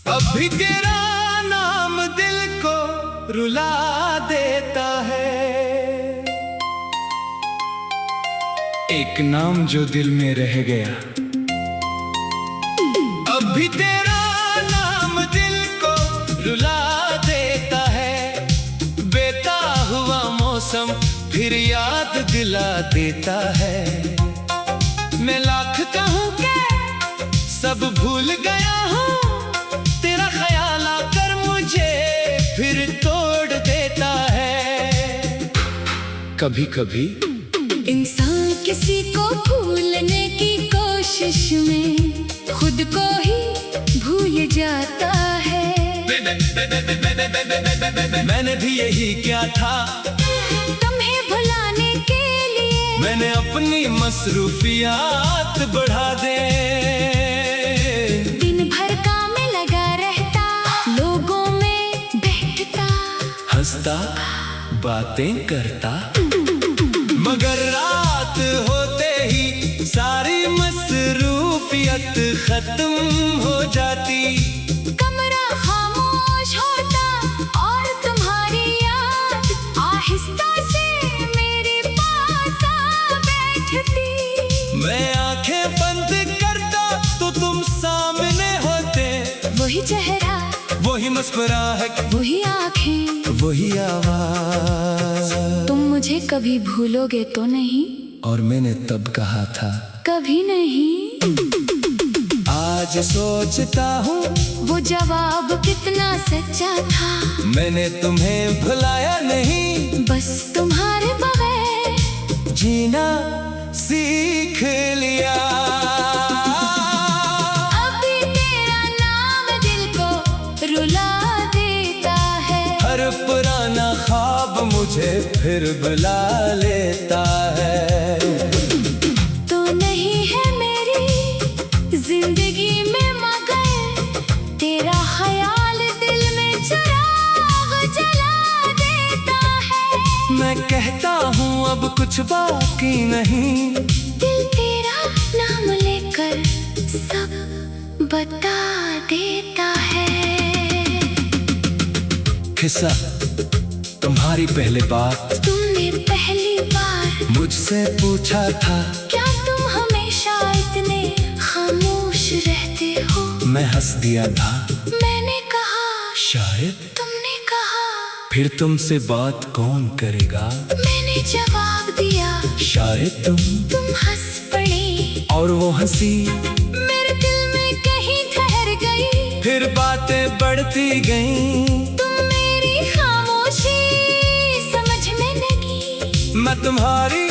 अभी तेरा नाम दिल को रुला देता है, एक नाम जो दिल में रह गया। अभी तेरा नाम दिल को रुला देता है, बेता हुआ मौसम फिर याद दिला देता है। मैं लाख कहूँ के सब भूल गया हूँ, तेरा ख्याल आकर मुझे फिर तोड़ देता है। कभी कभी इंसान किसी को भूलने की कोशिश में खुद को ही भूल जाता है। मैंने भी यही किया था, तुम्हें भुलाने के लिए मैंने अपनी मसरूफियात बढ़ा दे। दिन भर काम में लगा रहता, लोगों में बैठता, हंसता बातें करता, मगर रात होते ही सारी मसरूफियत खत्म हो जाती। कमरा खामोश होता और तुम्हारी याद आहिस्ता से मेरे पास आ बैठती। मैं आंखें बंद करता तो तुम सामने होते, वही चेहरा, वही मुस्कुराहट, वही आंखें, वही आवाज। तुम मुझे कभी भूलोगे तो नहीं? और मैंने तब कहा था कभी नहीं। आज सोचता हूँ वो जवाब कितना सच्चा था। मैंने तुम्हें भुलाया नहीं, बस तुम्हारे बगैर जीना सीख लिया। अभी तेरा नाम दिल को रुला देता है, हर पुराना ख्वाब मुझे फिर बुला लेता है। तो नहीं है मेरी जिंदगी में मगर तेरा ख्याल दिल में चिराग जला देता है। मैं कहता हूँ अब कुछ बाकी नहीं, दिल तेरा नाम लेकर सब बता देता है। किस्सा तुम्हारी पहली बात, तुमने पहली बार मुझसे पूछा था क्या तुम हमेशा इतने खामोश रहते हो? मैं हंस दिया था, मैंने कहा शायद। तुमने कहा फिर तुमसे बात कौन करेगा? मैंने जवाब दिया शायद तुम हंस पड़े और वो हंसी मेरे दिल में कहीं ठहर गई। फिर बातें बढ़ती गईं, तुम मेरी खामोशी समझ में लगी, मैं तुम्हारी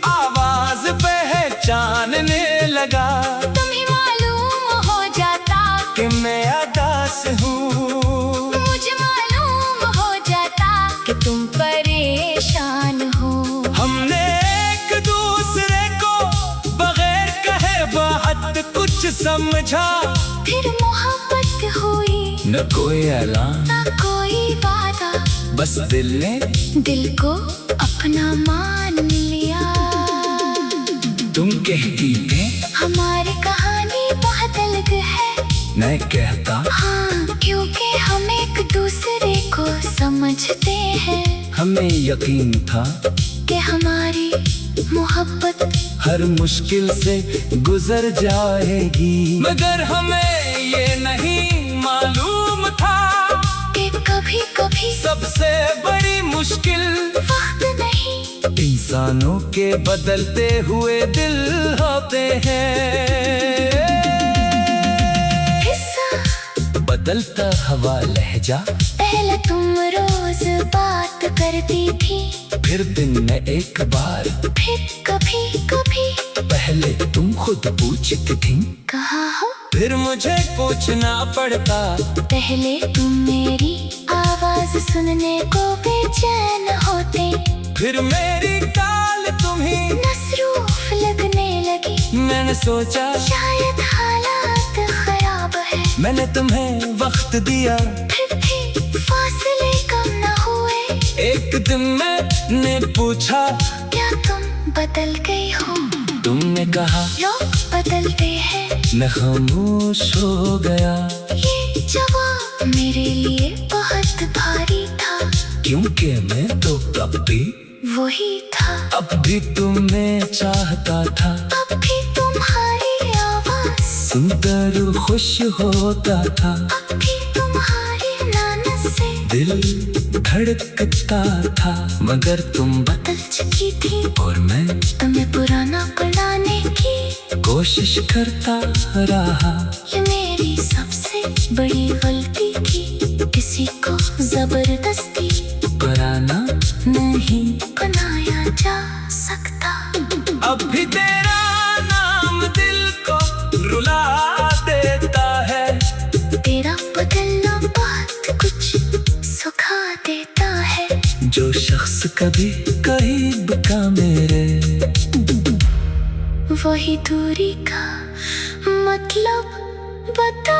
आवाज पहचानने लगा। तुम्हें मालूम हो जाता कि मैं उदास हूँ, मुझे मालूम हो जाता कि तुम परेशान हो। हमने एक दूसरे को बगैर कहे बात कुछ समझा, फिर मोहब्बत हुई, न कोई ऐलान, ना कोई वादा, बस दिल ने दिल को अपना मान लिया। तुम कहती थे हमारी कहानी बहुत अलग है, मैं कहता हाँ, क्योंकि हम एक दूसरे को समझते हैं। हमें यकीन था कि हमारी मोहब्बत हर मुश्किल से गुजर जाएगी, मगर हमें ये नहीं मालूम था कि कभी कभी सबसे बड़ी मुश्किल वक्त नहीं, इंसानों के बदलते हुए दिल होते हैं। हिस्सा बदलता हवा लहजा, पहले तुम रोज बात करती थी, फिर दिन में एक बार, फिर कभी कभी पहले तुम खुद पूछती थी कहाँ हो, फिर मुझे पूछना पड़ता। पहले तुम मेरी आवाज सुनने को बेचैन होते, फिर मेरी ताल तुम्हीं मसरूफ लगने लगी। मैंने सोचा शायद हालात खराब है, मैंने तुम्हें वक्त दिया, फिर भी फासले का एक दिन मैंने पूछा, क्या तुम बदल गई हो? तुमने कहा लोग बदलते हैं। मैं खामोश हो गया, ये जवाब मेरे लिए बहुत भारी था, क्योंकि मैं तो तब भी वही था। अब भी तुम्हें चाहता था, अब भी तुम्हारी आवाज सुनकर खुश होता था। अब भी तुम्हारी लानत से दिल धड़कता था, मगर तुम बदल चुकी थी और मैं तुम्हें पुराना बुलाने की कोशिश करता रहा। ये मेरी सबसे बड़ी गलती थी, किसी को जबरदस्ती पुराना नहीं बनाया जा सकता। अब भी तेरा नाम दिल को रुला देता है, तेरा बदलना बहुत कुछ सुखा देता है। जो शख्स कभी करीब का मेरे, वही दूरी का मतलब बता